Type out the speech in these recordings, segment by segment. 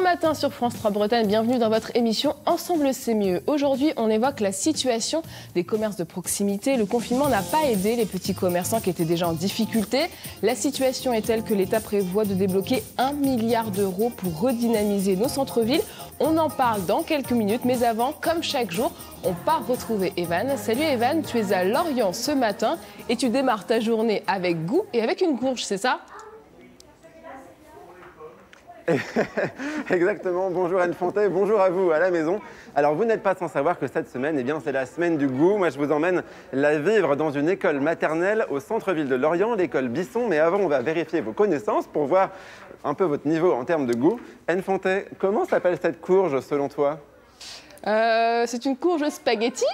matin sur France 3 Bretagne, bienvenue dans votre émission Ensemble c'est mieux. Aujourd'hui, on évoque la situation des commerces de proximité. Le confinement n'a pas aidé les petits commerçants qui étaient déjà en difficulté. La situation est telle que l'État prévoit de débloquer 1 milliard d'euros pour redynamiser nos centres-villes. On en parle dans quelques minutes, mais avant, comme chaque jour, on part retrouver Evan. Salut Evan, tu es à Lorient ce matin et tu démarres ta journée avec goût et avec une courge, c'est ça ? Exactement, bonjour Anne Fontaine, bonjour à vous à la maison. Alors vous n'êtes pas sans savoir que cette semaine, c'est la semaine du goût. Moi je vous emmène la vivre dans une école maternelle au centre-ville de Lorient, l'école Bisson. Mais avant on va vérifier vos connaissances pour voir un peu votre niveau en termes de goût. Anne Fontaine, comment s'appelle cette courge selon toi ? C'est une courge spaghetti.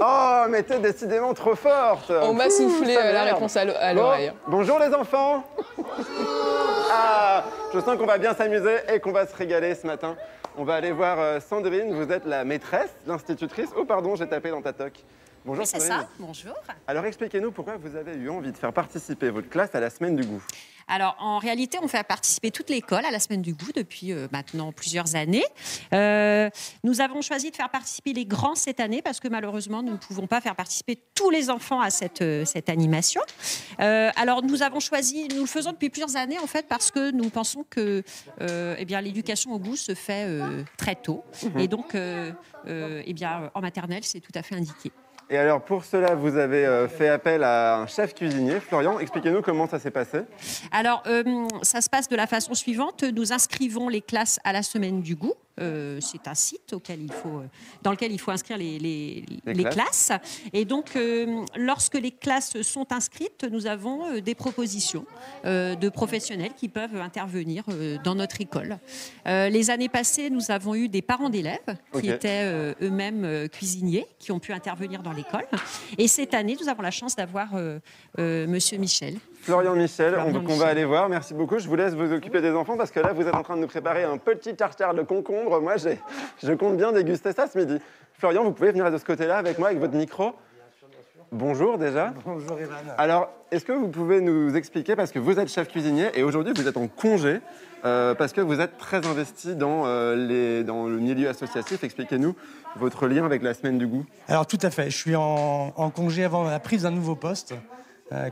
Oh, mais t'es décidément trop forte. On m'a soufflé la réponse à l'oreille. Bonjour les enfants. Ah, je sens qu'on va bien s'amuser et qu'on va se régaler ce matin. On va aller voir Sandrine, vous êtes la maîtresse, l'institutrice. Oh pardon, j'ai tapé dans ta toque. Bonjour oui, c'est Sandrine. ça, bonjour. Alors expliquez-nous pourquoi vous avez eu envie de faire participer votre classe à la semaine du goût. Alors, en réalité, on fait participer toute l'école à la Semaine du Goût depuis maintenant plusieurs années. Nous avons choisi de faire participer les grands cette année parce que malheureusement, nous ne pouvons pas faire participer tous les enfants à cette animation. Alors, nous avons choisi, nous le faisons depuis plusieurs années en fait parce que nous pensons que l'éducation au goût se fait très tôt. Et donc, en maternelle, c'est tout à fait indiqué. Et alors, pour cela, vous avez fait appel à un chef cuisinier. Florian, expliquez-nous comment ça s'est passé. Alors, ça se passe de la façon suivante. Nous inscrivons les classes à la Semaine du Goût. C'est un site dans lequel il faut inscrire les classes. Et donc, lorsque les classes sont inscrites, nous avons des propositions de professionnels qui peuvent intervenir dans notre école. Les années passées, nous avons eu des parents d'élèves qui étaient eux-mêmes cuisiniers, qui ont pu intervenir dans l'école. Et cette année, nous avons la chance d'avoir Monsieur Michel. Florian Michel, on va aller voir. Merci beaucoup. Je vous laisse vous occuper des enfants parce que là, vous êtes en train de nous préparer un petit tartare de concombre. Moi, je compte bien déguster ça ce midi. Florian, vous pouvez venir de ce côté-là avec moi, avec votre micro. Bonjour déjà. Bonjour Evan. Alors, est-ce que vous pouvez nous expliquer, parce que vous êtes chef cuisinier et aujourd'hui vous êtes en congé, parce que vous êtes très investi dans le milieu associatif. Expliquez-nous votre lien avec la Semaine du Goût. Alors tout à fait, je suis en congé avant la prise d'un nouveau poste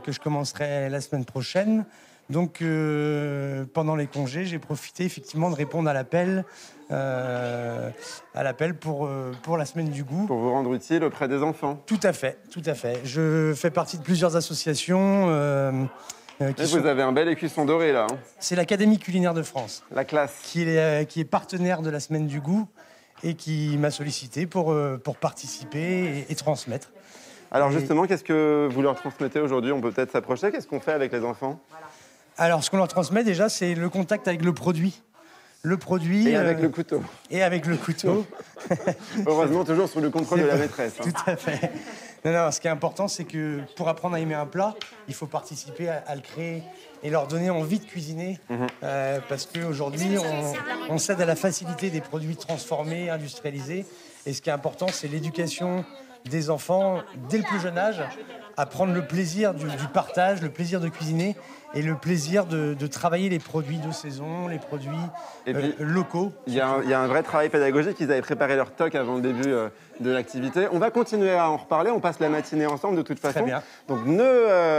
que je commencerai la semaine prochaine. Donc pendant les congés, j'ai profité effectivement de répondre à l'appel pour la Semaine du Goût. Pour vous rendre utile auprès des enfants. Tout à fait, tout à fait. Je fais partie de plusieurs associations. Vous avez un bel écusson doré là. Hein. C'est l'Académie culinaire de France. La classe. Qui est partenaire de la Semaine du Goût et qui m'a sollicité pour participer et transmettre. Alors justement, qu'est-ce que vous leur transmettez aujourd'hui ? On peut peut-être s'approcher. Qu'est-ce qu'on fait avec les enfants ? Alors, ce qu'on leur transmet déjà, c'est le contact avec le produit. Le produit... Et avec le couteau. Et avec le couteau. Heureusement, toujours sous le contrôle de la maîtresse. Hein. Tout à fait. Non, ce qui est important, c'est que pour apprendre à aimer un plat, il faut participer à le créer et leur donner envie de cuisiner. Parce qu'aujourd'hui, on cède à la facilité des produits transformés, industrialisés. Et ce qui est important, c'est l'éducation des enfants, dès le plus jeune âge, à prendre le plaisir du partage, le plaisir de cuisiner et le plaisir de travailler les produits de saison, les produits locaux. Il y a un vrai travail pédagogique. Ils avaient préparé leur toc avant le début de l'activité. On va continuer à en reparler. On passe la matinée ensemble de toute façon. Très bien. Donc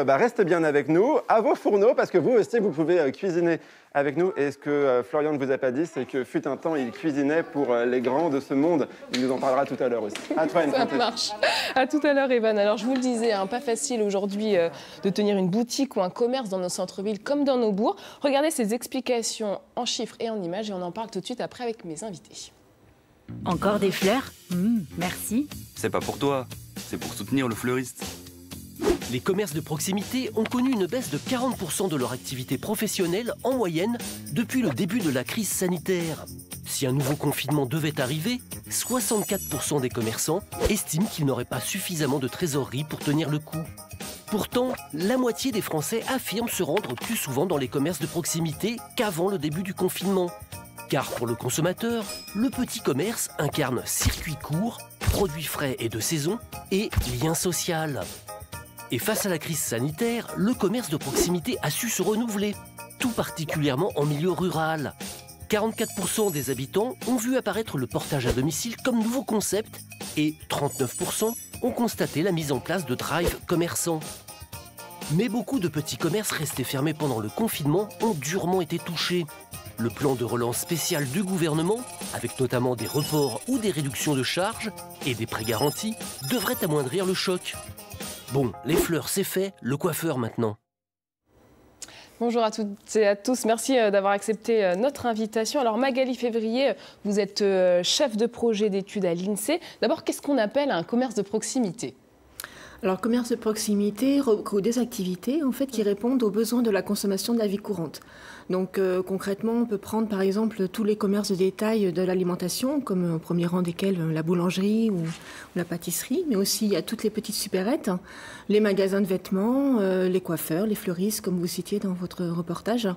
restez bien avec nous, à vos fourneaux, parce que vous aussi, vous pouvez cuisiner avec nous. Et ce que Florian ne vous a pas dit, c'est que fut un temps, il cuisinait pour les grands de ce monde. Il nous en parlera tout à l'heure aussi. À toi, Ça marche. À tout à l'heure, Evan. Alors, je vous le disais, pas facile aujourd'hui de tenir une boutique ou un commerce dans nos centres-villes comme dans nos bourgs. Regardez ces explications en chiffres et en images et on en parle tout de suite après avec mes invités. Encore des fleurs ? Merci. C'est pas pour toi, c'est pour soutenir le fleuriste. Les commerces de proximité ont connu une baisse de 40% de leur activité professionnelle en moyenne depuis le début de la crise sanitaire. Si un nouveau confinement devait arriver, 64% des commerçants estiment qu'ils n'auraient pas suffisamment de trésorerie pour tenir le coup. Pourtant, la moitié des Français affirment se rendre plus souvent dans les commerces de proximité qu'avant le début du confinement. Car pour le consommateur, le petit commerce incarne circuit court, produits frais et de saison et lien social. Et face à la crise sanitaire, le commerce de proximité a su se renouveler. tout particulièrement en milieu rural. 44% des habitants ont vu apparaître le portage à domicile comme nouveau concept et 39% ont constaté la mise en place de drive commerçants. Mais beaucoup de petits commerces restés fermés pendant le confinement ont durement été touchés. Le plan de relance spécial du gouvernement, avec notamment des reports ou des réductions de charges et des prêts garantis, devrait amoindrir le choc. Bon, les fleurs c'est fait, le coiffeur maintenant. Bonjour à toutes et à tous, merci d'avoir accepté notre invitation. Alors Magali Février, vous êtes chef de projet d'études à l'INSEE. D'abord, qu'est-ce qu'on appelle un commerce de proximité ? Alors, commerce de proximité regroupe des activités en fait, qui répondent aux besoins de la consommation de la vie courante. Donc, concrètement, on peut prendre par exemple tous les commerces de détail de l'alimentation, comme au premier rang desquels la boulangerie ou la pâtisserie, mais aussi il y a toutes les petites supérettes, les magasins de vêtements, les coiffeurs, les fleuristes, comme vous citiez dans votre reportage,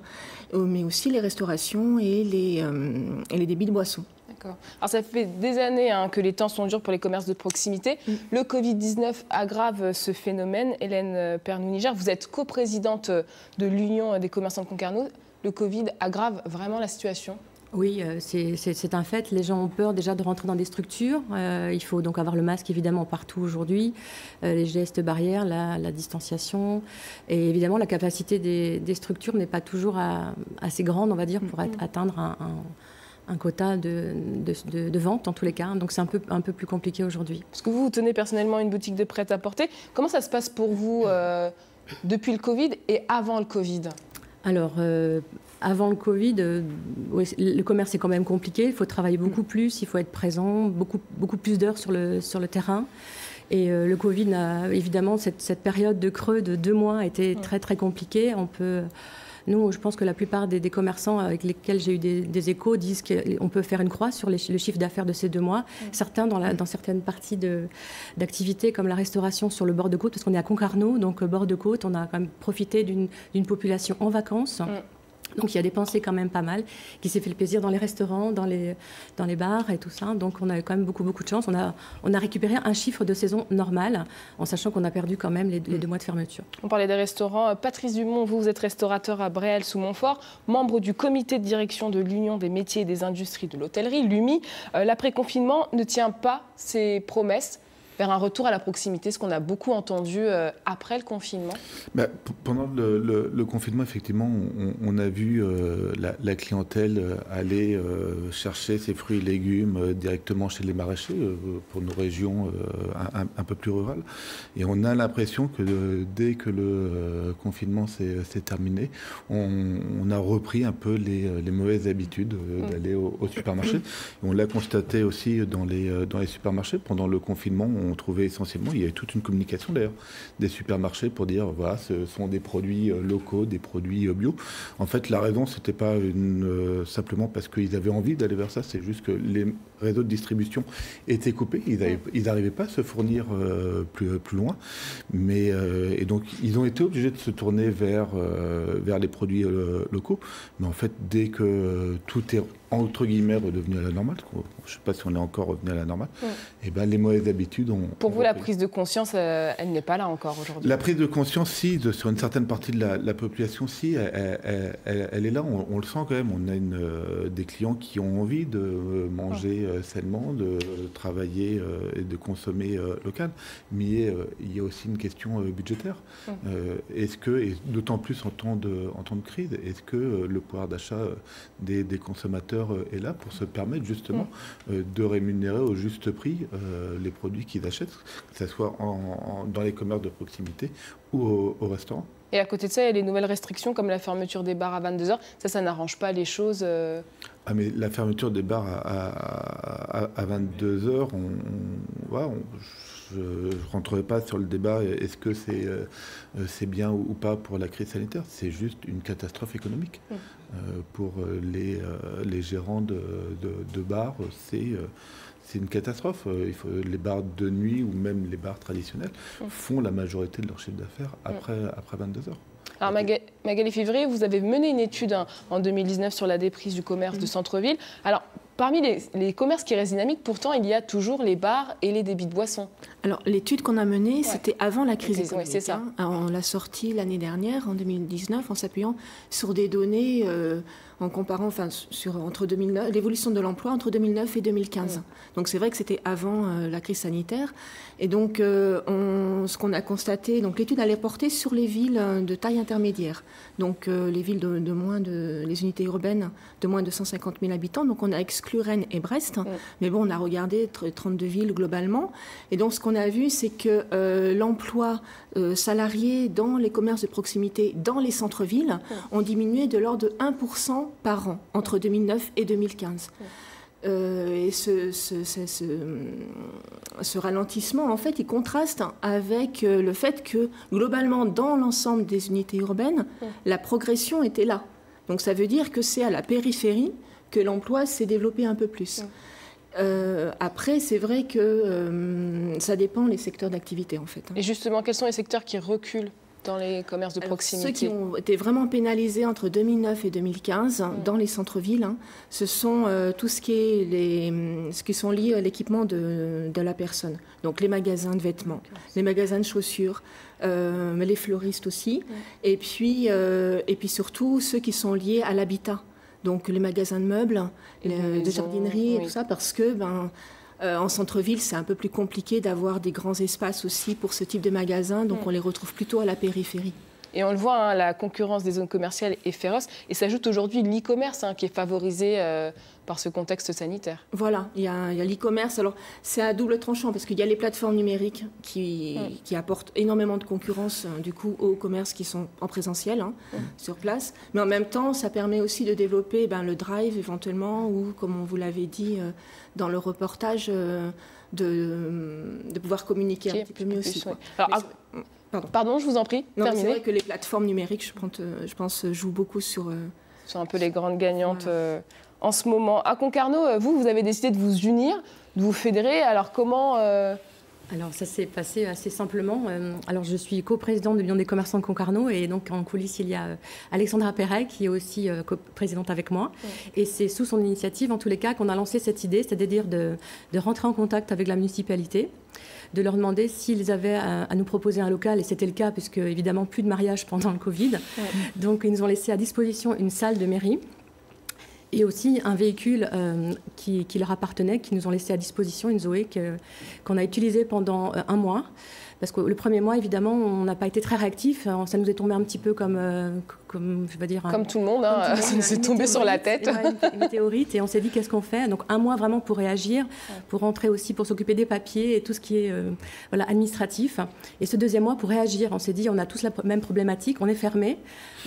mais aussi les restaurations et les débits de boissons. D'accord. Alors ça fait des années que les temps sont durs pour les commerces de proximité. Le Covid-19 aggrave ce phénomène. Hélène Pernou-Niger, vous êtes coprésidente de l'Union des commerçants de Concarneau. Le Covid aggrave vraiment la situation ? Oui, c'est un fait. Les gens ont peur déjà de rentrer dans des structures. Il faut donc avoir le masque évidemment partout aujourd'hui, les gestes barrières, la distanciation. Et évidemment, la capacité des structures n'est pas toujours assez grande, on va dire, pour atteindre un quota de vente en tous les cas. Donc c'est un peu plus compliqué aujourd'hui. Parce que vous tenez personnellement une boutique de prêt-à-porter. Comment ça se passe pour vous depuis le Covid et avant le Covid ? Alors, avant le Covid, oui, le commerce est quand même compliqué. Il faut travailler beaucoup plus, il faut être présent, beaucoup plus d'heures sur le terrain. Et le Covid, évidemment, cette période de creux de 2 mois a été très, très compliquée. Nous, je pense que la plupart des commerçants avec lesquels j'ai eu des échos disent qu'on peut faire une croix sur le chiffre d'affaires de ces 2 mois. Certains, dans certaines parties d'activités, comme la restauration sur le bord de côte, parce qu'on est à Concarneau, donc bord de côte, on a quand même profité d'une population en vacances. Donc il y a dépensé quand même pas mal, qui s'est fait le plaisir dans les restaurants, dans les bars et tout ça. Donc on a eu quand même beaucoup de chance. On a récupéré un chiffre de saison normal, en sachant qu'on a perdu quand même les 2 mois de fermeture. On parlait des restaurants. Patrice Dumont, vous êtes restaurateur à Bréal-sous-Montfort, membre du comité de direction de l'Union des métiers et des industries de l'hôtellerie, l'UMI. L'après-confinement ne tient pas ses promesses vers un retour à la proximité, ce qu'on a beaucoup entendu après le confinement. Pendant le confinement, effectivement, on a vu la clientèle aller chercher ses fruits et légumes directement chez les maraîchers pour nos régions un peu plus rurales. Et on a l'impression que dès que le confinement s'est terminé, on a repris un peu les mauvaises habitudes d'aller au supermarché. Et on l'a constaté aussi dans les supermarchés. Pendant le confinement, on trouvait essentiellement, il y avait toute une communication d'ailleurs, des supermarchés pour dire voilà, ce sont des produits locaux, des produits bio. En fait, la raison, c'était pas simplement parce qu'ils avaient envie d'aller vers ça, c'est juste que les réseaux de distribution étaient coupés, ils n'arrivaient pas à se fournir plus loin, et donc ils ont été obligés de se tourner vers les produits locaux. Mais en fait, dès que tout est entre guillemets redevenu à la normale, je ne sais pas si on est encore revenu à la normale, et ben les mauvaises habitudes ont... Pour vous, la prise de conscience, elle n'est pas là encore aujourd'hui? La prise de conscience, si, sur une certaine partie de la population, si, elle est là, on le sent quand même. On a des clients qui ont envie de manger sainement, de travailler et de consommer local, mais il y a aussi une question budgétaire. Est-ce que, et d'autant plus en temps de crise, est-ce que le pouvoir d'achat des consommateurs est là pour se permettre justement de rémunérer au juste prix les produits qu'ils achètent, que ce soit dans les commerces de proximité ou au restaurant. Et à côté de ça, il y a les nouvelles restrictions comme la fermeture des bars à 22h. Ça n'arrange pas les choses. Ah mais la fermeture des bars à 22h, je ne rentrerai pas sur le débat, est-ce que c'est bien ou pas pour la crise sanitaire? C'est juste une catastrophe économique. Pour les gérants de bars, c'est une catastrophe. Les bars de nuit ou même les bars traditionnels font la majorité de leur chiffre d'affaires après 22h. Alors Magali Février, vous avez mené une étude en 2019 sur la déprise du commerce de centre-ville. Alors, parmi les commerces qui restent dynamiques, pourtant, il y a toujours les bars et les débits de boissons. Alors, l'étude qu'on a menée, c'était avant la crise économique. C'est ça. On l'a sortie l'année dernière, en 2019, en s'appuyant sur des données, en comparant entre 2009, l'évolution de l'emploi entre 2009 et 2015. Donc, c'est vrai que c'était avant la crise sanitaire. Et donc, ce qu'on a constaté, donc l'étude allait porter sur les villes de taille intermédiaire. Donc, les villes les unités urbaines de moins de 150 000 habitants. Donc, on a exclu Rennes et Brest. Mais bon, on a regardé 32 villes globalement. Et donc, ce qu'on a vu, c'est que l'emploi salarié dans les commerces de proximité, dans les centres-villes, ont diminué de l'ordre de 1% par an, entre 2009 et 2015. Et ce ralentissement, en fait, il contraste avec le fait que, globalement, dans l'ensemble des unités urbaines, la progression était là. Donc, ça veut dire que c'est à la périphérie que l'emploi s'est développé un peu plus. Après, c'est vrai que ça dépend des secteurs d'activité, en fait. Et justement, quels sont les secteurs qui reculent dans les commerces de proximité? Ceux qui ont été vraiment pénalisés entre 2009 et 2015 dans les centres-villes, ce sont tout ce qui sont liés à l'équipement de la personne. Donc les magasins de vêtements, les magasins de chaussures, mais les fleuristes aussi. Et puis surtout ceux qui sont liés à l'habitat. Donc les magasins de meubles, de jardinerie et tout ça, parce que en centre-ville, c'est un peu plus compliqué d'avoir des grands espaces aussi pour ce type de magasins, donc on les retrouve plutôt à la périphérie. Et on le voit, la concurrence des zones commerciales est féroce. Et s'ajoute aujourd'hui l'e-commerce qui est favorisé par ce contexte sanitaire. Voilà, il y a l'e-commerce. Alors, c'est à double tranchant parce qu'il y a les plateformes numériques qui apportent énormément de concurrence du coup aux commerces qui sont en présentiel, sur place. Mais en même temps, ça permet aussi de développer le drive éventuellement ou, comme on vous l'avait dit dans le reportage, de pouvoir communiquer un petit peu mieux aussi. Alors, Pardon, je vous en prie. C'est vrai que les plateformes numériques, je pense, jouent beaucoup sur un peu les grandes gagnantes en ce moment. À Concarneau, vous avez décidé de vous unir, de vous fédérer. Alors comment Alors ça s'est passé assez simplement. Alors je suis coprésidente de l'Union des commerçants de Concarneau et donc en coulisses il y a Alexandra Perret qui est aussi coprésidente avec moi. Et c'est sous son initiative en tous les cas qu'on a lancé cette idée, c'est-à-dire de rentrer en contact avec la municipalité, de leur demander s'ils avaient à nous proposer un local, et c'était le cas, puisque évidemment plus de mariage pendant le Covid. Donc ils nous ont laissé à disposition une salle de mairie et aussi un véhicule qui leur appartenait, qui nous ont laissé à disposition, une Zoé qu'on a utilisée pendant un mois. Parce que le premier mois, évidemment, on n'a pas été très réactifs. Ça nous est tombé un petit peu comme je veux dire... Comme tout le monde, c'est tombé sur la tête. Une météorite, et on s'est dit, qu'est-ce qu'on fait? Donc, un mois vraiment pour réagir, pour rentrer aussi, pour s'occuper des papiers et tout ce qui est administratif. Et ce deuxième mois, pour réagir, on s'est dit, on a tous la même problématique, on est fermé,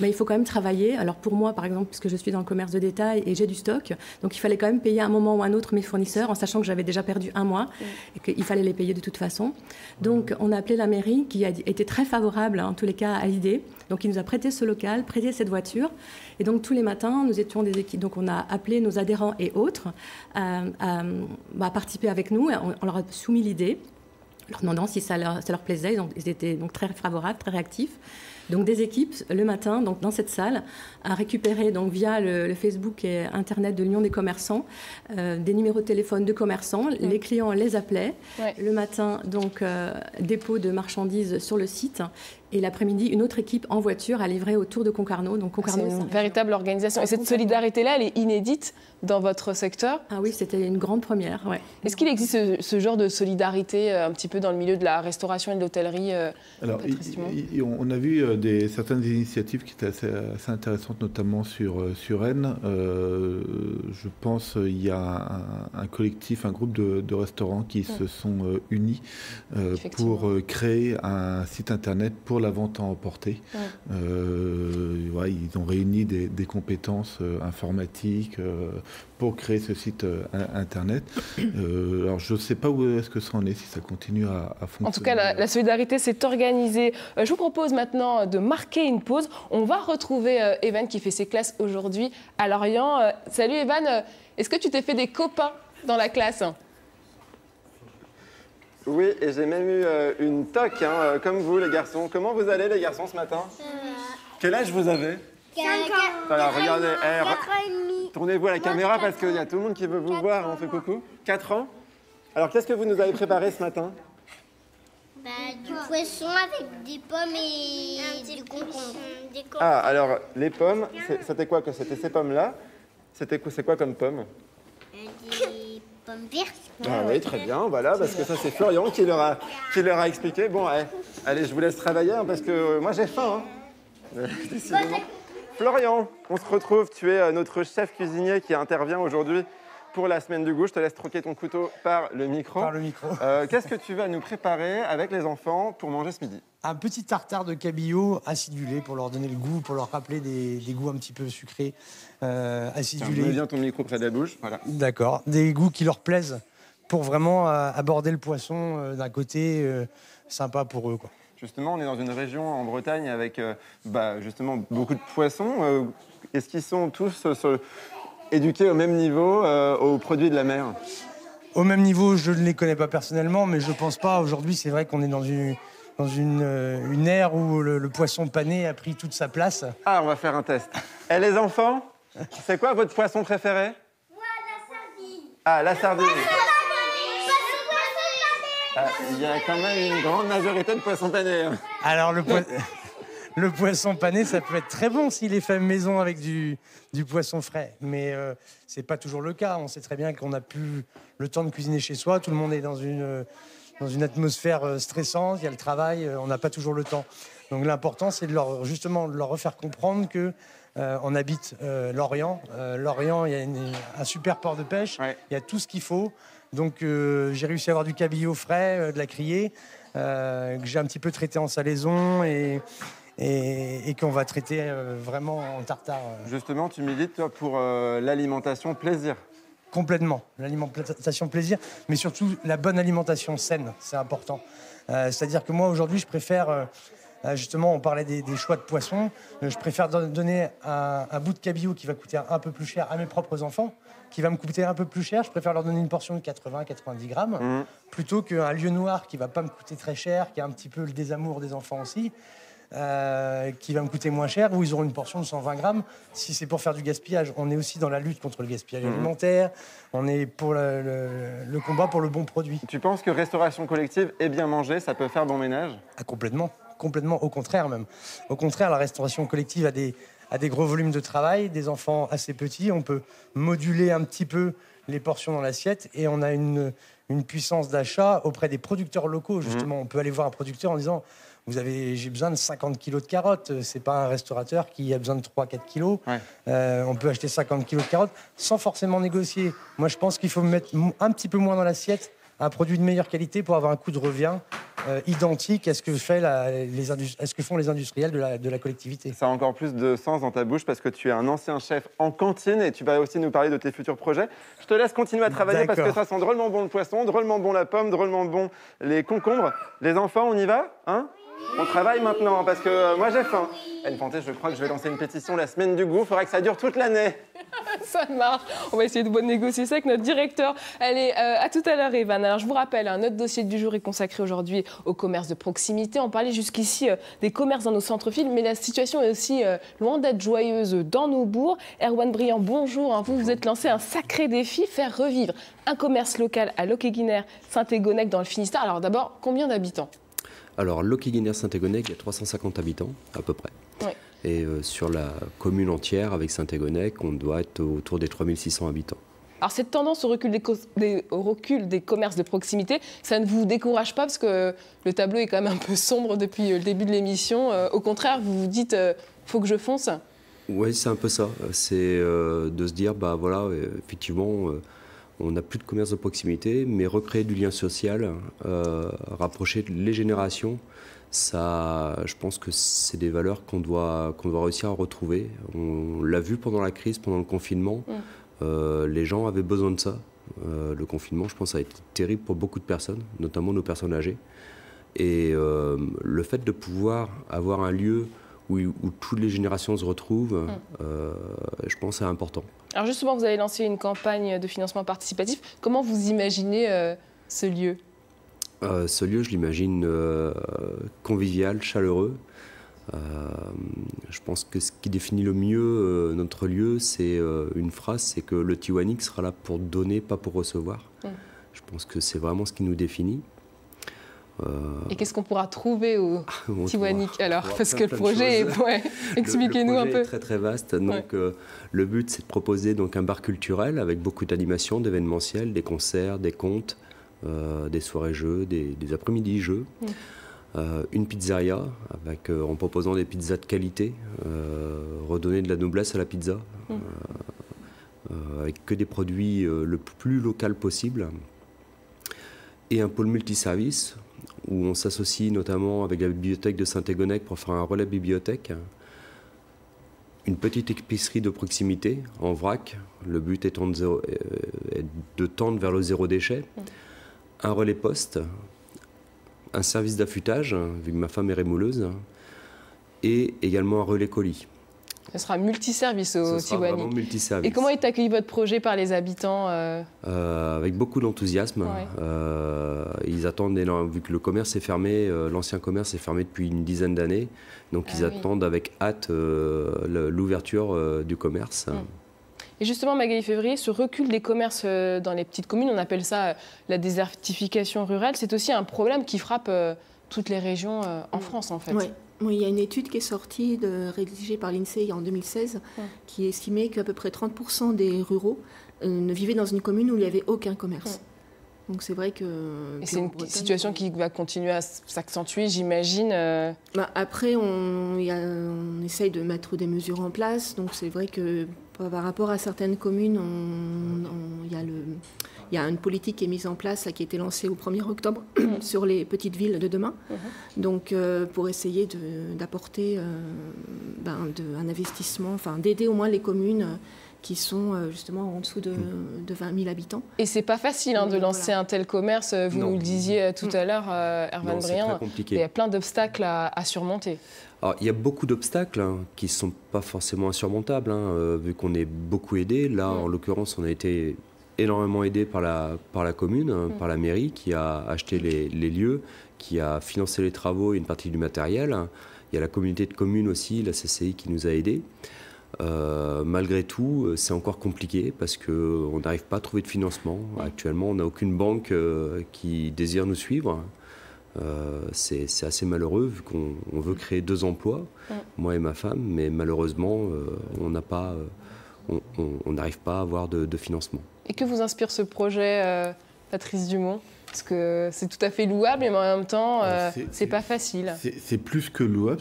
mais il faut quand même travailler. Alors, pour moi, par exemple, puisque je suis dans le commerce de détail et j'ai du stock, donc il fallait quand même payer à un moment ou à un autre mes fournisseurs, en sachant que j'avais déjà perdu un mois et qu'il fallait les payer de toute façon. Donc, on a appelé la mairie, qui a été très favorable, en tous les cas, à l'idée. Donc, il nous a prêté ce local, prêté cette voiture. Et donc, tous les matins, nous étions des équipes. Donc, on a appelé nos adhérents et autres à participer avec nous. On leur a soumis l'idée, leur demandant si ça leur plaisait. Ils étaient donc très favorables, très réactifs. Donc des équipes le matin, donc dans cette salle, à récupérer donc via le Facebook et Internet de l'Union des commerçants des numéros de téléphone de commerçants. Les clients les appelaient. Le matin, donc dépôt de marchandises sur le site. Et l'après-midi, une autre équipe en voiture à livrer autour de Concarneau. Donc Concarneau, c'est une véritable organisation. Et cette solidarité-là, elle est inédite dans votre secteur? Ah oui, c'était une grande première. Ouais. Est-ce qu'il existe ce genre de solidarité un petit peu dans le milieu de la restauration et de l'hôtellerie? Alors, on a vu certaines initiatives qui étaient assez intéressantes, notamment sur Rennes. Je pense qu'il y a un collectif, un groupe de restaurants qui se sont unis pour créer un site internet pour la vente à emporter. Ils ont réuni des compétences informatiques pour créer ce site internet. Alors je ne sais pas où est-ce que ça en est, si ça continue à fonctionner. En tout cas, la solidarité s'est organisée. Je vous propose maintenant de marquer une pause. On va retrouver Evan qui fait ses classes aujourd'hui à Lorient. Salut Evan, est-ce que tu t'es fait des copains dans la classe? Oui, et j'ai même eu une toque, comme vous les garçons. Comment vous allez les garçons ce matin? Quel âge vous avez? 5 ans. Alors regardez, 4 ans et demi. Tournez-vous à la caméra parce qu'il y a tout le monde qui veut vous voir. On fait coucou. 4 ans. Alors, qu'est-ce que vous nous avez préparé ce matin? Du poisson avec des pommes et du concombre. Ah, alors, les pommes, c'était quoi? C'était ces pommes-là. C'est quoi comme pommes? Des pommes vertes. Ah oui, très bien, voilà, parce que ça, c'est Florian qui leur a expliqué. Bon, allez, je vous laisse travailler, hein, parce que moi, j'ai faim. Hein. Décidément. Florian, on se retrouve. Tu es notre chef cuisinier qui intervient aujourd'hui pour la semaine du goût. Je te laisse troquer ton couteau par le micro. Qu'est-ce que tu vas nous préparer avec les enfants pour manger ce midi? Un petit tartare de cabillaud acidulé pour leur donner le goût, pour leur rappeler des goûts un petit peu sucrés, acidulés. Mets bien ton micro près de la bouche. Voilà. D'accord. Des goûts qui leur plaisent pour vraiment aborder le poisson d'un côté sympa pour eux, quoi. Justement, on est dans une région en Bretagne avec justement beaucoup de poissons. Est-ce qu'ils sont tous éduqués au même niveau aux produits de la mer? Au même niveau, je ne les connais pas personnellement, mais je ne pense pas. Aujourd'hui, c'est vrai qu'on est dans une ère où le poisson pané a pris toute sa place. Ah, on va faire un test. Et les enfants, c'est quoi votre poisson préféré? Moi, la sardine. Ah, la sardine. Il y a quand même une grande majorité de poissons panés. Alors, le poisson pané, ça peut être très bon s'il est fait maison avec du poisson frais. Mais ce n'est pas toujours le cas. On sait très bien qu'on n'a plus le temps de cuisiner chez soi. Tout le monde est dans une atmosphère stressante. Il y a le travail. On n'a pas toujours le temps. Donc l'important, c'est de leur refaire comprendre que on habite Lorient. Lorient, il y a un super port de pêche. Ouais. Il y a tout ce qu'il faut. Donc j'ai réussi à avoir du cabillaud frais, de la criée, que j'ai un petit peu traité en salaison et qu'on va traiter vraiment en tartare. Justement, tu milites, toi, pour l'alimentation plaisir. Complètement, l'alimentation plaisir, mais surtout la bonne alimentation saine, c'est important. C'est-à-dire que moi, aujourd'hui, je préfère, justement, on parlait des choix de poissons, je préfère donner un bout de cabillaud qui va coûter un peu plus cher à mes propres enfants, qui va me coûter un peu plus cher, je préfère leur donner une portion de 80-90 grammes, plutôt qu'un lieu noir qui va pas me coûter très cher, qui a un petit peu le désamour des enfants aussi, qui va me coûter moins cher, où ils auront une portion de 120 grammes. Si c'est pour faire du gaspillage, on est aussi dans la lutte contre le gaspillage alimentaire, on est pour le combat pour le bon produit. Tu penses que restauration collective et bien manger, ça peut faire bon ménage? Ah, complètement, au contraire même. Au contraire, la restauration collective a des gros volumes de travail, des enfants assez petits, on peut moduler un petit peu les portions dans l'assiette et on a une puissance d'achat auprès des producteurs locaux. Justement, on peut aller voir un producteur en disant j'ai besoin de 50 kilos de carottes. C'est pas un restaurateur qui a besoin de 3-4 kilos. Ouais. On peut acheter 50 kilos de carottes sans forcément négocier. Moi, je pense qu'il faut mettre un petit peu moins dans l'assiette, un produit de meilleure qualité pour avoir un coût de revient identique à ce que font les industriels de la collectivité. Ça a encore plus de sens dans ta bouche parce que tu es un ancien chef en cantine et tu vas aussi nous parler de tes futurs projets. Je te laisse continuer à travailler parce que ça sent drôlement bon le poisson, drôlement bon la pomme, drôlement bon les concombres. Les enfants, on y va, hein? On travaille maintenant parce que moi j'ai faim. Anne Panté, je crois que je vais lancer une pétition la semaine du goût. Il faudrait que ça dure toute l'année. Ça marche. On va essayer de négocier ça avec notre directeur. Allez, à tout à l'heure, Evan. Alors, je vous rappelle, notre dossier du jour est consacré aujourd'hui au commerce de proximité. On parlait jusqu'ici des commerces dans nos centres-villes, mais la situation est aussi loin d'être joyeuse dans nos bourgs. Erwan Briand, bonjour. Vous vous êtes lancé un sacré défi, faire revivre un commerce local à Locquéguinère, Saint-Égonec dans le Finistère. Alors d'abord, combien d'habitants ? Alors, Locquéguinère Saint-Égonec, il y a 350 habitants, à peu près. Ouais. Et sur la commune entière, avec Saint-Égonec, on doit être autour des 3600 habitants. Alors, cette tendance au recul des commerces de proximité, ça ne vous décourage pas parce que le tableau est quand même un peu sombre depuis le début de l'émission. Au contraire, vous vous dites, faut que je fonce ? Oui, c'est un peu ça. C'est de se dire, effectivement... on n'a plus de commerce de proximité, mais recréer du lien social, rapprocher les générations, ça, je pense que c'est des valeurs qu'on doit réussir à retrouver. On l'a vu pendant la crise, pendant le confinement, les gens avaient besoin de ça. Le confinement, je pense, a été terrible pour beaucoup de personnes, notamment nos personnes âgées. Et le fait de pouvoir avoir un lieu où toutes les générations se retrouvent, je pense que c'est important. Alors justement, vous avez lancé une campagne de financement participatif. Comment vous imaginez ce lieu ? Ce lieu, je l'imagine convivial, chaleureux, Je pense que ce qui définit le mieux notre lieu, c'est une phrase, c'est que le Tiwanaku sera là pour donner, pas pour recevoir. Je pense que c'est vraiment ce qui nous définit. Et qu'est-ce qu'on pourra trouver au Tiwanaku alors? Parce que le projet est... Ouais. Expliquez-nous un peu. Le projet est très très vaste. Donc, le but, c'est de proposer donc, un bar culturel avec beaucoup d'animations, d'événementiels, des concerts, des contes, des soirées-jeux, des après-midi jeux. Une pizzeria en proposant des pizzas de qualité, redonner de la noblesse à la pizza, avec que des produits le plus local possible. Et un pôle multiservice où on s'associe notamment avec la bibliothèque de Saint-Égonnec pour faire un relais bibliothèque. Une petite épicerie de proximité en vrac, le but étant de tendre vers le zéro déchet. Un relais poste, un service d'affûtage, vu que ma femme est rémouleuse, et également un relais colis. Ce sera multiservice au Tiwanaku. Multiservice. Et comment est accueilli votre projet par les habitants? Avec beaucoup d'enthousiasme. Ils attendent, vu que le commerce est fermé, l'ancien commerce est fermé depuis une dizaine d'années, donc ils attendent avec hâte l'ouverture du commerce. Et justement, Magali Février, ce recul des commerces dans les petites communes, on appelle ça la désertification rurale, c'est aussi un problème qui frappe toutes les régions en France, en fait. Oui, il y a une étude qui est sortie, rédigée par l'INSEE en 2016, qui estimait qu'à peu près 30% des ruraux ne vivaient dans une commune où il n'y avait aucun commerce. Donc c'est vrai que... Et c'est une situation qui va continuer à s'accentuer, j'imagine. Après, on essaye de mettre des mesures en place. Donc c'est vrai que par rapport à certaines communes, il y a une politique qui est mise en place, qui a été lancée au 1er octobre sur les petites villes de demain. Donc pour essayer d'apporter un investissement, enfin d'aider au moins les communes qui sont justement en dessous de 20 000 habitants. Et c'est pas facile de lancer un tel commerce. Vous nous le disiez tout à l'heure, Erwan Briand. Il y a plein d'obstacles à surmonter. Alors, il y a beaucoup d'obstacles qui ne sont pas forcément insurmontables, vu qu'on est beaucoup aidé. Là, en l'occurrence, on a été énormément aidé par la commune, par la mairie, qui a acheté les lieux, qui a financé les travaux et une partie du matériel. Il y a la communauté de communes aussi, la CCI, qui nous a aidés. Malgré tout, c'est encore compliqué parce qu'on n'arrive pas à trouver de financement. Actuellement, on n'a aucune banque qui désire nous suivre. C'est assez malheureux vu qu'on veut créer 2 emplois, moi et ma femme, mais malheureusement, on n'arrive pas à avoir de financement. Et que vous inspire ce projet, Patrice Dumont? Parce que c'est tout à fait louable, mais en même temps, c'est pas facile. C'est plus que louable.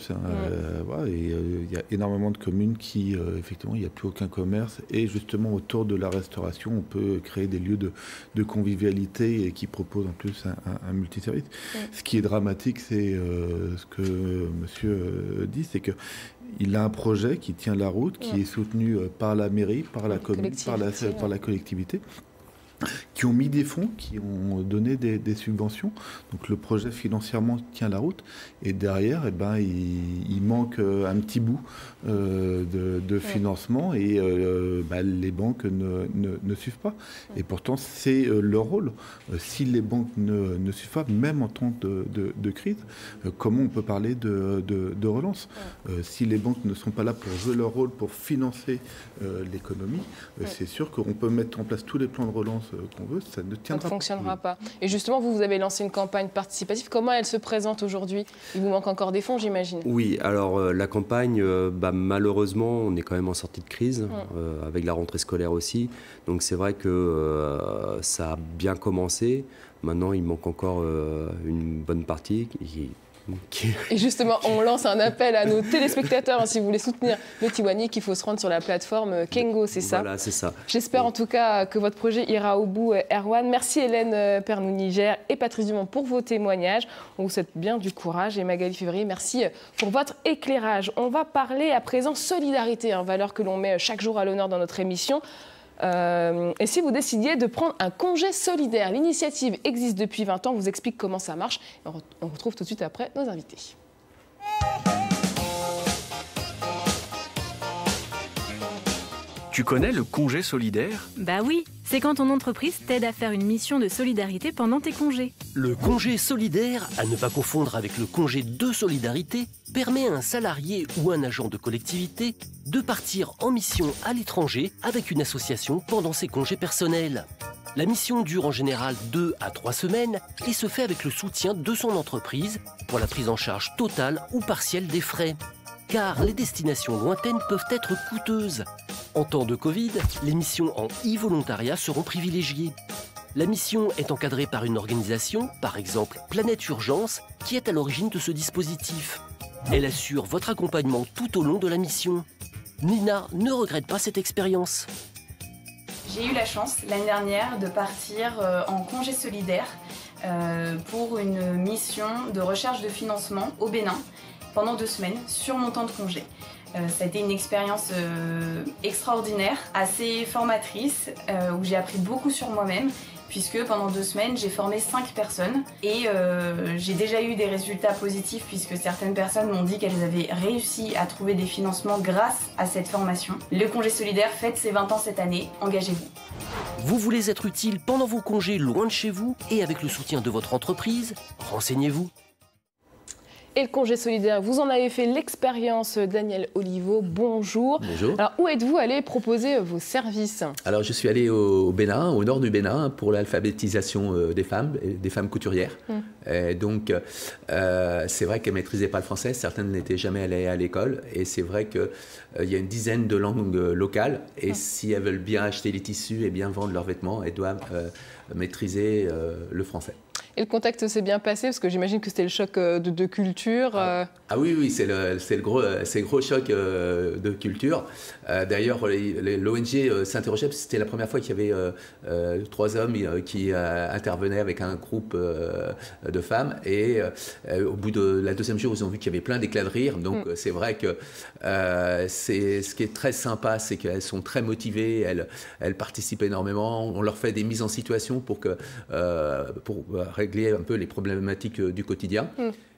Il y a énormément de communes qui, effectivement, il n'y a plus aucun commerce. Et justement, autour de la restauration, on peut créer des lieux de convivialité et qui proposent en plus un multiservice. Ce qui est dramatique, c'est ce que monsieur dit, c'est qu'il a un projet qui tient la route, qui est soutenu par la mairie, par la commune, par la collectivité, qui ont mis des fonds, qui ont donné des subventions. Donc le projet financièrement tient la route. Et derrière, il manque un petit bout de financement et les banques ne suivent pas. Et pourtant, c'est leur rôle. Si les banques ne suivent pas, même en temps de crise, comment on peut parler de relance? Si les banques ne sont pas là pour jouer leur rôle, pour financer l'économie, c'est sûr qu'on peut mettre en place tous les plans de relance qu'on veut, ça ne tiendra pas. Ça ne fonctionnera pas. Et justement, vous avez lancé une campagne participative. Comment elle se présente aujourd'hui? Il vous manque encore des fonds, j'imagine. Oui, alors la campagne, malheureusement, on est quand même en sortie de crise, avec la rentrée scolaire aussi. Donc c'est vrai que ça a bien commencé. Maintenant, il manque encore une bonne partie Et justement, on lance un appel à nos téléspectateurs, si vous voulez soutenir le Tiwanaku, il faut se rendre sur la plateforme Kengo, c'est ça? Voilà, c'est ça. J'espère en tout cas que votre projet ira au bout, Erwan. Merci Hélène Pernou-Niger et Patrice Dumont pour vos témoignages. On vous souhaite bien du courage. Et Magali Février, merci pour votre éclairage. On va parler à présent solidarité, valeur que l'on met chaque jour à l'honneur dans notre émission. Et si vous décidiez de prendre un congé solidaire, l'initiative existe depuis 20 ans, on vous explique comment ça marche. On retrouve tout de suite après nos invités. Tu connais le congé solidaire? Bah oui, c'est quand ton entreprise t'aide à faire une mission de solidarité pendant tes congés. Le congé solidaire, à ne pas confondre avec le congé de solidarité, permet à un salarié ou un agent de collectivité de partir en mission à l'étranger avec une association pendant ses congés personnels. La mission dure en général 2 à 3 semaines et se fait avec le soutien de son entreprise pour la prise en charge totale ou partielle des frais. Car les destinations lointaines peuvent être coûteuses. En temps de Covid, les missions en e-volontariat seront privilégiées. La mission est encadrée par une organisation, par exemple Planète Urgence, qui est à l'origine de ce dispositif. Elle assure votre accompagnement tout au long de la mission. Nina ne regrette pas cette expérience. J'ai eu la chance l'année dernière de partir en congé solidaire pour une mission de recherche de financement au Bénin pendant 2 semaines sur mon temps de congé. Ça a été une expérience extraordinaire, assez formatrice, où j'ai appris beaucoup sur moi-même, puisque pendant 2 semaines, j'ai formé 5 personnes et j'ai déjà eu des résultats positifs puisque certaines personnes m'ont dit qu'elles avaient réussi à trouver des financements grâce à cette formation. Le congé solidaire fête ses 20 ans cette année, engagez-vous. Vous voulez être utile pendant vos congés loin de chez vous et avec le soutien de votre entreprise? Renseignez-vous. Et le congé solidaire, vous en avez fait l'expérience, Daniel Oliveau, bonjour. Bonjour. Alors, où êtes-vous allé proposer vos services? Alors, je suis allé au Bénin, au nord du Bénin, pour l'alphabétisation des femmes couturières. Et donc, c'est vrai qu'elles ne maîtrisaient pas le français, certaines n'étaient jamais allées à l'école, et c'est vrai qu'il y a une dizaine de langues locales, et si elles veulent bien acheter les tissus et bien vendre leurs vêtements, elles doivent maîtriser le français. Et le contact s'est bien passé parce que j'imagine que c'était le choc de culture. Ah oui, c'est le gros choc de culture. D'ailleurs, l'ONG s'interrogeait parce que c'était la première fois qu'il y avait 3 hommes qui intervenaient avec un groupe de femmes. Et au bout de la 2e jour, ils ont vu qu'il y avait plein d'éclats de rire. Donc c'est vrai que ce qui est très sympa, c'est qu'elles sont très motivées, elles participent énormément. On leur fait des mises en situation pour régler un peu les problématiques du quotidien.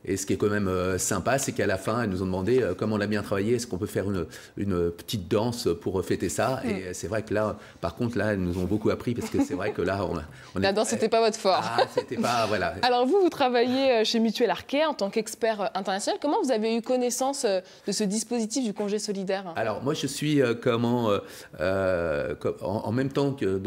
Et ce qui est quand même sympa, c'est qu'à la fin, elles nous ont demandé comme on a bien travaillé, est-ce qu'on peut faire une petite danse pour fêter ça. Et c'est vrai que là, par contre, là, elles nous ont beaucoup appris parce que c'est vrai que là, la danse, c'était pas votre fort. Ah, c'était pas, voilà. Alors vous travaillez chez Mutuelle Arkéa en tant qu'expert international. Comment vous avez eu connaissance de ce dispositif du congé solidaire? Alors moi, je suis en même temps que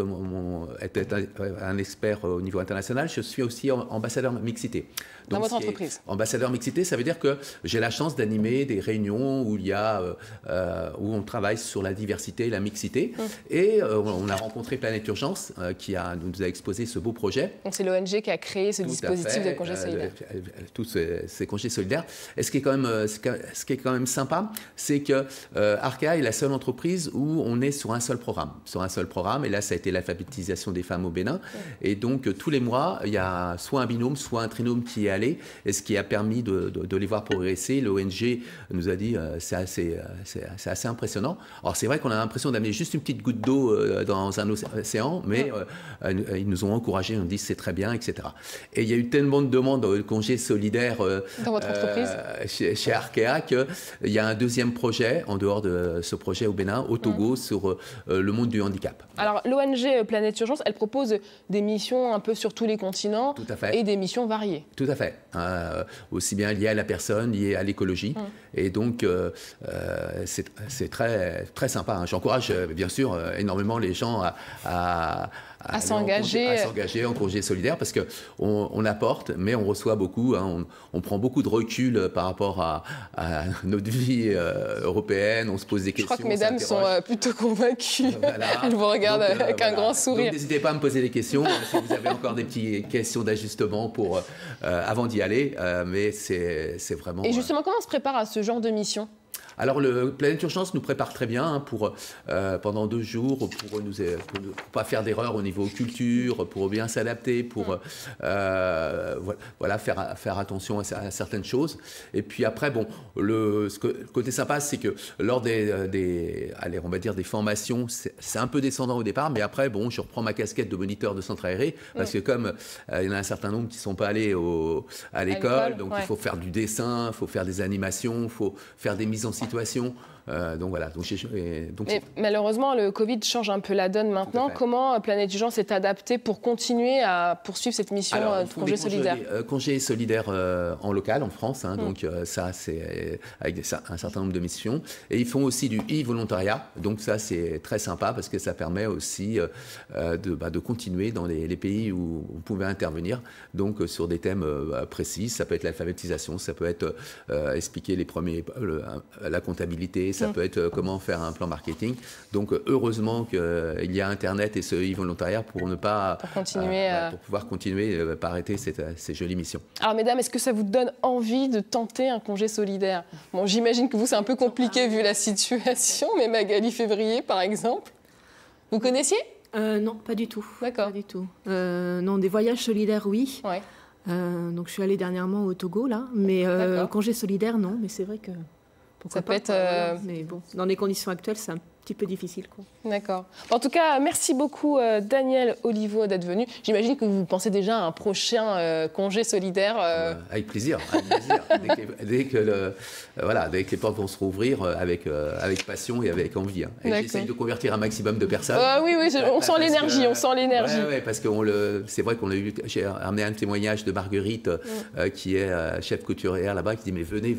être un expert au niveau international, je suis aussi ambassadeur mixité. Dans votre entreprise? Ambassadeur mixité, ça veut dire que j'ai la chance d'animer des réunions où où on travaille sur la diversité et la mixité. Et on a rencontré Planète Urgence qui nous a exposé ce beau projet. Donc c'est l'ONG qui a créé ce dispositif de congé solidaire. Tous ces congés solidaires. Et ce qui est quand même sympa, c'est que Arkéa est la seule entreprise où on est sur un seul programme. Et là, ça a été l'alphabétisation des femmes au Bénin. Et donc tous les mois, il y a soit un binôme, soit un trinôme qui est allé, et ce qui a permis de les voir progresser. L'ONG nous a dit c'est assez impressionnant. Alors c'est vrai qu'on a l'impression d'amener juste une petite goutte d'eau dans un océan, mais ils nous ont encouragés, on dit c'est très bien, etc. Et il y a eu tellement de demandes de congés solidaires dans votre entreprise chez Arkéa qu'il y a un 2e projet en dehors de ce projet au Bénin, au Togo, sur le monde du handicap. Alors l'ONG Planète Urgence, elle propose des missions un peu sur tous les continents. Tout à fait. Et des missions variées. Tout à fait. Aussi bien lié à la personne, lié à l'écologie. Et donc, c'est très, très sympa. Hein. J'encourage, bien sûr, énormément les gens à s'engager en congé solidaire parce qu'on apporte, mais on reçoit beaucoup. Hein. On prend beaucoup de recul par rapport à notre vie européenne. On se pose des questions. Je crois que mesdames sont plutôt convaincues. Voilà. Elles vous regardent avec un grand sourire. Donc, n'hésitez pas à me poser des questions si vous avez encore des petites questions d'ajustement avant d'y aller. Mais c'est vraiment... Et justement, comment on se prépare à ce genre de mission ? Alors, le Planète Urgence nous prépare très bien pendant 2 jours pour ne pas faire d'erreurs au niveau culture, pour bien s'adapter, pour faire attention à certaines choses. Et puis après, bon, le côté sympa, c'est que lors des formations, c'est un peu descendant au départ, mais après, bon, je reprends ma casquette de moniteur de centre aéré parce que comme il y en a un certain nombre qui ne sont pas allés à l'école, donc il faut faire du dessin, il faut faire des animations, il faut faire des mises en situation. Donc voilà. Mais malheureusement, le Covid change un peu la donne maintenant. Comment Planète Urgence s'est adapté pour continuer à poursuivre cette mission de congé solidaire? Congé solidaire en local, en France. Donc ça, c'est avec un certain nombre de missions. Et ils font aussi du e-volontariat. Donc ça, c'est très sympa parce que ça permet aussi de continuer dans les pays où vous pouvez intervenir. Donc sur des thèmes précis. Ça peut être l'alphabétisation, ça peut être expliquer la comptabilité, ça peut être comment faire un plan marketing. Donc heureusement qu'il y a Internet et ce e-volontariat pour pouvoir continuer, pas arrêter ces jolies missions. Alors mesdames, est-ce que ça vous donne envie de tenter un congé solidaire? Bon, j'imagine que vous, c'est un peu compliqué vu la situation, mais Magali Février, par exemple, vous connaissiez? Non, pas du tout. D'accord. Pas du tout. Non, des voyages solidaires, oui. Ouais. Donc je suis allée dernièrement au Togo, là, mais congé solidaire, non, mais c'est vrai que... Ça peut être... Mais bon, dans les conditions actuelles, c'est un petit peu difficile. D'accord. En tout cas, merci beaucoup Daniel Oliveau d'être venu. J'imagine que vous pensez déjà à un prochain congé solidaire. Avec plaisir. Dès que les portes vont se rouvrir avec passion et avec envie. Et j'essaye de convertir un maximum de personnes. Oui, on sent l'énergie, Oui, parce que c'est vrai qu'on a eu... J'ai amené un témoignage de Marguerite, qui est chef couturière là-bas, qui dit mais venez,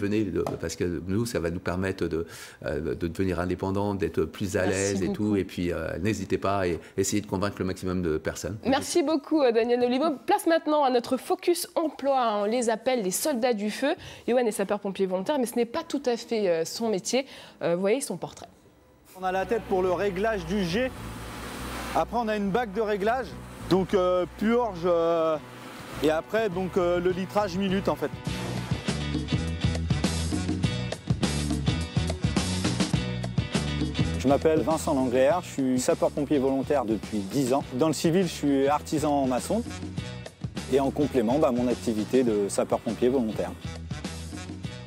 parce que nous, ça va nous permettre de devenir indépendants, d'être plus à l'aise et tout. Et puis, n'hésitez pas et essayez de convaincre le maximum de personnes. Merci beaucoup, Daniel Oliveau. Place maintenant à notre focus emploi. On les appelle les soldats du feu. Yoann est sapeur-pompier volontaire, mais ce n'est pas tout à fait son métier. Vous voyez son portrait. On a la tête pour le réglage du jet. Après, on a une bague de réglage. Donc, purge. Et après, donc, le litrage minute, en fait. Je m'appelle Vincent Langrière, je suis sapeur-pompier volontaire depuis 10 ans. Dans le civil, je suis artisan maçon. Et en complément, mon activité de sapeur-pompier volontaire.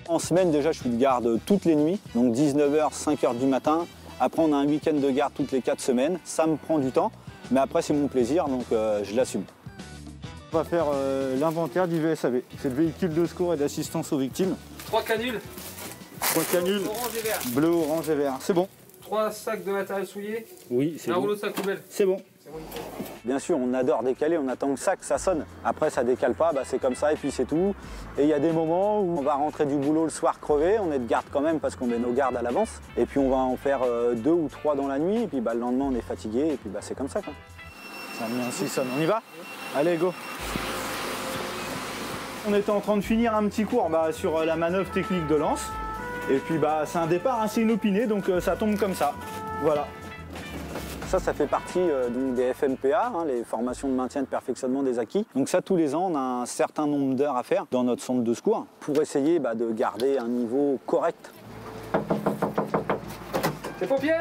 En semaine, déjà, je suis de garde toutes les nuits, donc 19h, 5h du matin. Après, on a un week-end de garde toutes les 4 semaines. Ça me prend du temps, mais après, c'est mon plaisir, donc je l'assume. On va faire l'inventaire du VSAV. C'est le véhicule de secours et d'assistance aux victimes. 3 canules. 3 canules. Orange et vert. Bleu, orange et vert. C'est bon. 3 sacs de matériel souillé. Oui, c'est bon. Un rouleau de sac poubelle. C'est bon. Bien sûr, on adore décaler, on attend que ça sonne. Après, ça décale pas, c'est comme ça et puis c'est tout. Et il y a des moments où on va rentrer du boulot le soir crevé, on est de garde quand même parce qu'on met nos gardes à l'avance. Et puis on va en faire 2 ou 3 dans la nuit et puis le lendemain on est fatigué et puis c'est comme ça. Ça met ainsi sonne. On y va? Allez, go. On était en train de finir un petit cours sur la manœuvre technique de lance. Et puis c'est un départ, c'est inopiné, donc ça tombe comme ça. Voilà. Ça fait partie des FMPA, les formations de maintien et de perfectionnement des acquis. Donc ça, tous les ans, on a un certain nombre d'heures à faire dans notre centre de secours pour essayer de garder un niveau correct. Les pompiers.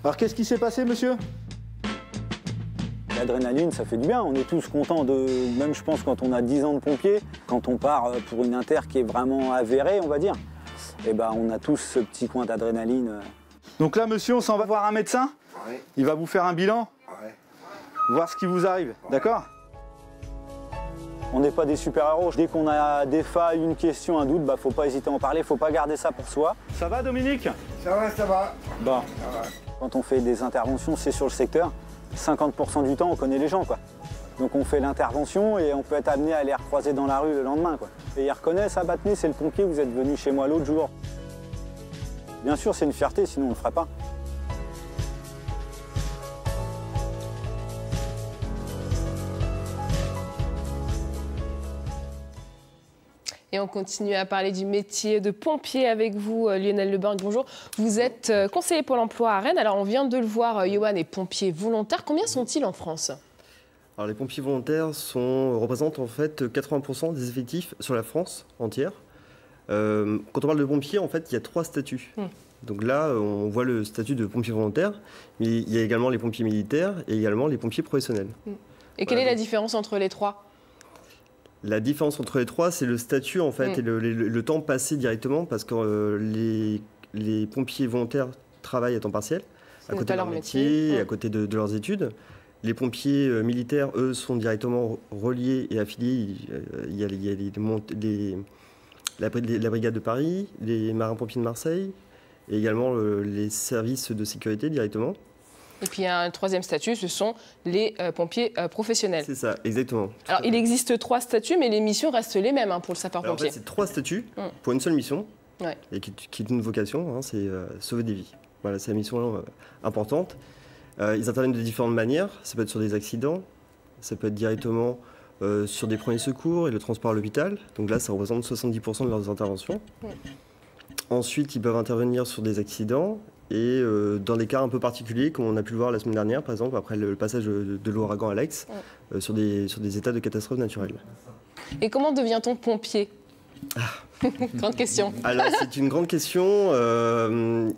Alors qu'est-ce qui s'est passé, monsieur? L'adrénaline, ça fait du bien. On est tous contents même je pense quand on a 10 ans de pompier, quand on part pour une inter qui est vraiment avérée, on va dire, on a tous ce petit coin d'adrénaline. Donc là, monsieur, on s'en va voir un médecin. Ouais. Il va vous faire un bilan. Ouais. Voir ce qui vous arrive, d'accord? On n'est pas des super-héros. Dès qu'on a des failles, une question, un doute, faut pas hésiter à en parler, faut pas garder ça pour soi. Ça va, Dominique? Ça va, ça va. Bon. Ça va. Quand on fait des interventions, c'est sur le secteur. 50% du temps, on connaît les gens, quoi. Donc on fait l'intervention et on peut être amené à les recroiser dans la rue le lendemain, quoi. Et ils reconnaissent, Battenet, c'est le pompier, vous êtes venu chez moi l'autre jour. Bien sûr, c'est une fierté, sinon on ne le ferait pas. Et on continue à parler du métier de pompier avec vous, Lionel Leburg. Bonjour. Vous êtes conseiller Pôle emploi à Rennes. Alors, on vient de le voir, Yoann est pompier volontaire. Combien sont-ils en France? Alors, les pompiers volontaires représentent en fait 80% des effectifs sur la France entière. Quand on parle de pompiers, en fait, il y a 3 statuts. Donc là, on voit le statut de pompier volontaire, mais il y a également les pompiers militaires et également les pompiers professionnels. Et quelle est la différence entre les 3? La différence entre les 3, c'est le statut en fait et le temps passé directement, parce que les pompiers volontaires travaillent à temps partiel, à côté de leur métier et à côté de leurs études. Les pompiers militaires, eux, sont directement reliés et affiliés. Il y a la brigade de Paris, les marins-pompiers de Marseille, et également les services de sécurité directement. Et puis il y a un troisième statut, ce sont les pompiers professionnels. C'est ça, exactement. Alors il existe 3 statuts, mais les missions restent les mêmes pour le sapeur-pompier. En fait, c'est 3 statuts pour une seule mission, ouais. Et qui est une vocation, c'est sauver des vies. Voilà, c'est la mission importante. Ils interviennent de différentes manières, ça peut être sur des accidents, ça peut être directement sur des premiers secours et le transport à l'hôpital. Donc là, ça représente 70% de leurs interventions. Ouais. Ensuite, ils peuvent intervenir sur des accidents et dans des cas un peu particuliers, comme on a pu le voir la semaine dernière, par exemple, après le passage de l'ouragan Alex, sur des états de catastrophe naturelle. Et comment devient-on pompier? Grande question. Alors, c'est une grande question. Ce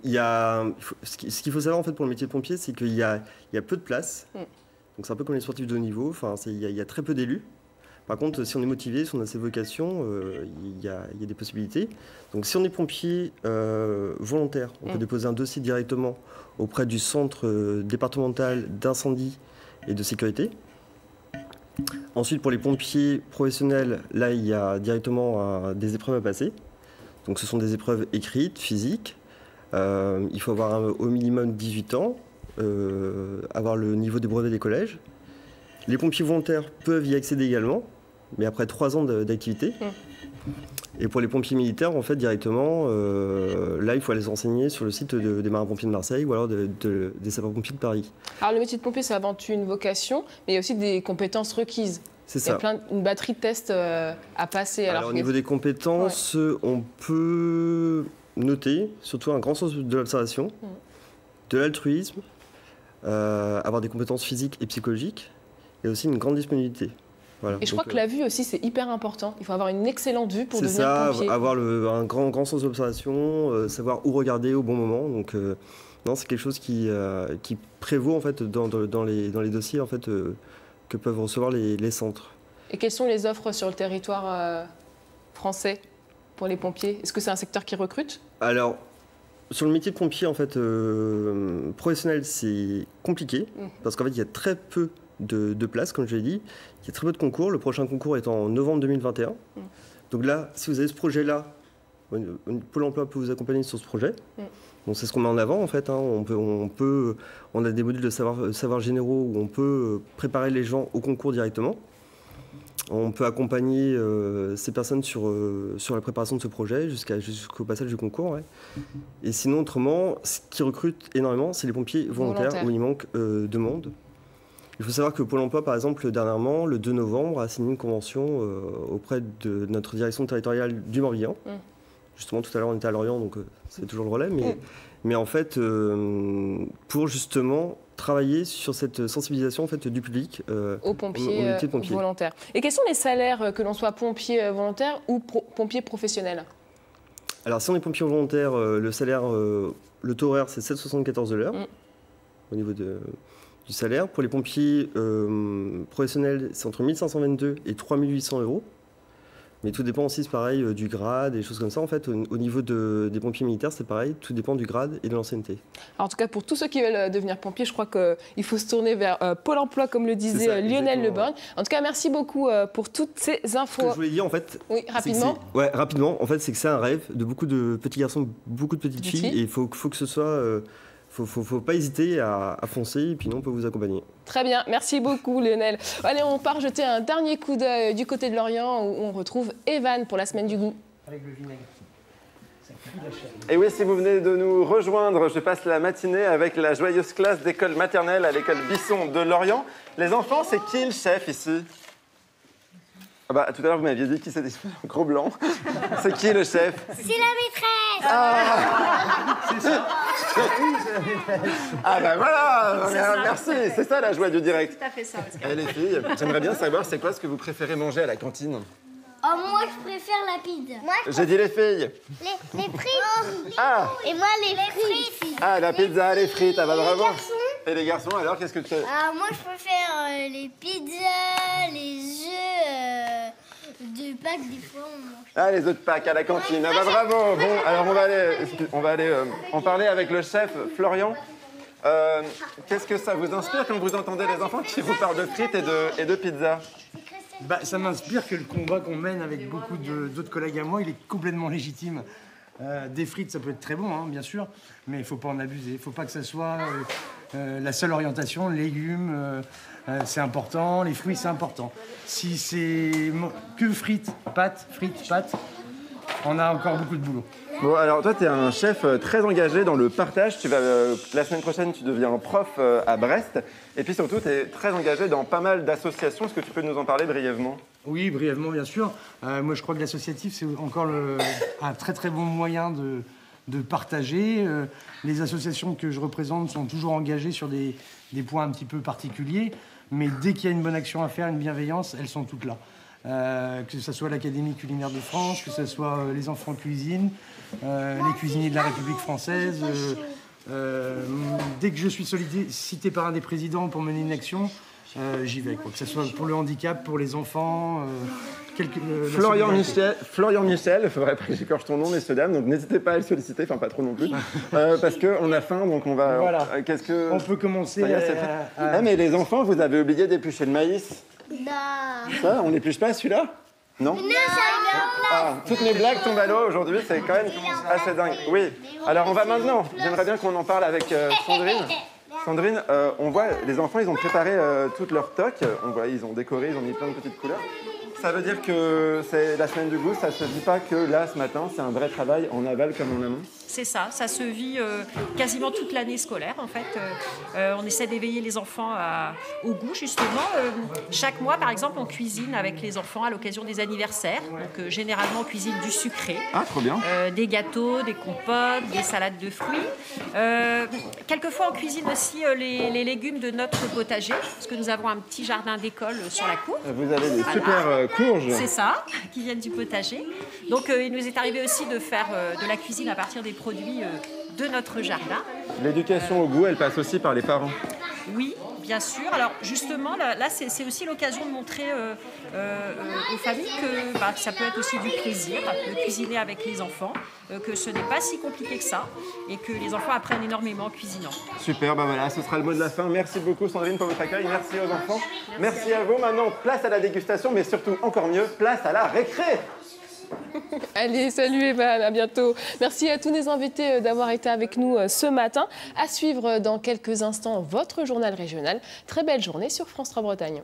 qu'il faut savoir en fait, pour le métier de pompier, c'est qu'il y a peu de place. Donc, c'est un peu comme les sportifs de haut niveau. Enfin, il y a très peu d'élus. Par contre, si on est motivé, si on a ses vocations, il y a des possibilités. Donc, si on est pompier volontaire, on peut déposer un dossier directement auprès du centre départemental d'incendie et de sécurité. Ensuite, pour les pompiers professionnels, là, il y a directement des épreuves à passer. Donc, ce sont des épreuves écrites, physiques. Il faut avoir au minimum 18 ans, avoir le niveau des brevets des collèges. Les pompiers volontaires peuvent y accéder également, mais après 3 ans d'activité. Et pour les pompiers militaires, en fait, directement, là, il faut aller se renseigner sur le site des marins-pompiers de Marseille ou alors des sapeurs-pompiers de Paris. Alors, le métier de pompier, c'est avant tout une vocation, mais il y a aussi des compétences requises. C'est ça. Il y a une batterie de tests à passer. Alors au niveau des compétences, on peut noter surtout un grand sens de l'observation, de l'altruisme, avoir des compétences physiques et psychologiques, et aussi une grande disponibilité. Voilà. Et je crois que la vue aussi, c'est hyper important. Il faut avoir une excellente vue pour devenir pompier. C'est ça, avoir un grand sens d'observation, savoir où regarder au bon moment. Donc, non, c'est quelque chose qui prévaut en fait, dans les dossiers en fait, que peuvent recevoir les centres. Et quelles sont les offres sur le territoire français pour les pompiers? Est-ce que c'est un secteur qui recrute? Alors, sur le métier de pompier, en fait, professionnel, c'est compliqué, parce qu'en fait, il y a très peu de places, comme je l'ai dit. Il y a très peu de concours. Le prochain concours est en novembre 2021. Donc là, si vous avez ce projet-là, Pôle emploi peut vous accompagner sur ce projet. Donc c'est ce qu'on met en avant, en fait. On a des modules de savoir généraux où on peut préparer les gens au concours directement. On peut accompagner ces personnes sur la préparation de ce projet jusqu'au passage du concours. Ouais. Et sinon, autrement, ce qui recrute énormément, c'est les pompiers volontaires où il manque de monde. Il faut savoir que Pôle emploi, par exemple, dernièrement, le 2 novembre, a signé une convention auprès de notre direction territoriale du Morbihan. Justement, tout à l'heure, on était à Lorient, donc c'est toujours le relais. Mais en fait, pour justement travailler sur cette sensibilisation en fait, du public aux pompiers volontaires. Et quels sont les salaires, que l'on soit pompier volontaire ou pompier professionnel? Alors, si on est pompier volontaire, le salaire, le taux horaire, c'est 7,74 de l'heure au niveau du salaire. Pour les pompiers professionnels, c'est entre 1522 et 3800 euros. Mais tout dépend aussi, c'est pareil, du grade et des choses comme ça. En fait, au niveau des pompiers militaires, c'est pareil, tout dépend du grade et de l'ancienneté. En tout cas, pour tous ceux qui veulent devenir pompiers, je crois qu'il faut se tourner vers Pôle emploi, comme le disait Lionel Leborgne. En tout cas, merci beaucoup pour toutes ces infos. Ce que je voulais dire, en fait... Oui, rapidement. Rapidement. En fait, c'est que c'est un rêve de beaucoup de petits garçons, beaucoup de petites filles. Et il faut que ce soit... Faut pas hésiter à foncer, et puis nous, on peut vous accompagner. Très bien, merci beaucoup Lionel. Allez, on part jeter un dernier coup d'œil du côté de Lorient, où on retrouve Evan pour la semaine du goût. Avec le vinaigre. Et oui, si vous venez de nous rejoindre, je passe la matinée avec la joyeuse classe d'école maternelle à l'école Bisson de Lorient. Les enfants, c'est qui le chef ici? Tout à l'heure, vous m'aviez dit qui c'était, gros blanc. C'est qui le chef? C'est la maîtresse. C'est ça. Voilà. Merci. C'est ça la joie du direct. C'est tout à fait ça. Et les filles, j'aimerais bien savoir c'est quoi ce que vous préférez manger à la cantine? Oh, moi, je préfère la pizza. J'ai dit les filles. Les frites. Et moi, les frites. La pizza, les frites, bravo. Et les garçons, alors, qu'est-ce que tu fais? Moi, je préfère les pizzas, les œufs de Pâques, des fois. On mange. Les œufs de Pâques à la cantine. Bravo. Bon, alors on va aller en parler avec le chef Florian. Qu'est-ce que ça vous inspire quand vous entendez les enfants qui vous parlent de frites et de pizza? Ça m'inspire que le combat qu'on mène avec beaucoup d'autres collègues à moi, il est complètement légitime. Des frites, ça peut être très bon, hein, bien sûr, mais il ne faut pas en abuser. Il ne faut pas que ça soit la seule orientation. Légumes, c'est important. Les fruits, c'est important. Si c'est que frites, pâtes, on a encore beaucoup de boulot. Bon, alors toi, tu es un chef très engagé dans le partage. La semaine prochaine, tu deviens prof à Brest. Et puis surtout, tu es très engagé dans pas mal d'associations. Est-ce que tu peux nous en parler brièvement ? Oui, brièvement, bien sûr. Moi, je crois que l'associatif, c'est encore un très très bon moyen de partager. Les associations que je représente sont toujours engagées sur des points un petit peu particuliers. Mais dès qu'il y a une bonne action à faire, une bienveillance, elles sont toutes là. Que ce soit l'Académie culinaire de France, que ce soit les enfants cuisine, les cuisiniers de la République française. Dès que je suis sollicité par un des présidents pour mener une action, j'y vais. Que ce soit pour le handicap, pour les enfants. Florian Michel, il faudrait pas que j'écorche ton nom, messieurs, dames, donc n'hésitez pas à le solliciter, enfin pas trop non plus, parce qu'on a faim, donc on va... Voilà. On peut commencer mais les enfants, vous avez oublié d'éplucher le maïs. Non. Ça, on n'épluche pas celui-là ? Non. Toutes mes blagues tombent à l'eau aujourd'hui, c'est quand même assez dingue. Oui, alors on va maintenant, j'aimerais bien qu'on en parle avec Sandrine. Sandrine, on voit, les enfants, ils ont préparé toutes leurs toques, on voit, ils ont décoré, ils ont mis plein de petites couleurs. Ça veut dire que c'est la semaine du goût, ça ne se dit pas que là, ce matin, c'est un vrai travail en aval comme en amont ? C'est ça se vit quasiment toute l'année scolaire en fait. On essaie d'éveiller les enfants au goût justement. Chaque mois par exemple on cuisine avec les enfants à l'occasion des anniversaires. Donc généralement on cuisine du sucré. Ah trop bien. Des gâteaux, des compotes, des salades de fruits. Quelquefois on cuisine aussi les légumes de notre potager parce que nous avons un petit jardin d'école sur la cour. Vous avez des super courges. C'est ça, qui viennent du potager. Donc il nous est arrivé aussi de faire de la cuisine à partir des produits de notre jardin. L'éducation au goût, elle passe aussi par les parents. Oui, bien sûr. Alors justement, là c'est aussi l'occasion de montrer aux familles que ça peut être aussi du plaisir de cuisiner avec les enfants, que ce n'est pas si compliqué que ça et que les enfants apprennent énormément en cuisinant. Super, voilà, ce sera le mot de la fin. Merci beaucoup Sandrine pour votre accueil, merci aux enfants. Merci à vous. Maintenant, place à la dégustation, mais surtout, encore mieux, place à la récré. Allez, salut Evan, à bientôt. Merci à tous les invités d'avoir été avec nous ce matin. À suivre dans quelques instants votre journal régional. Très belle journée sur France 3 Bretagne.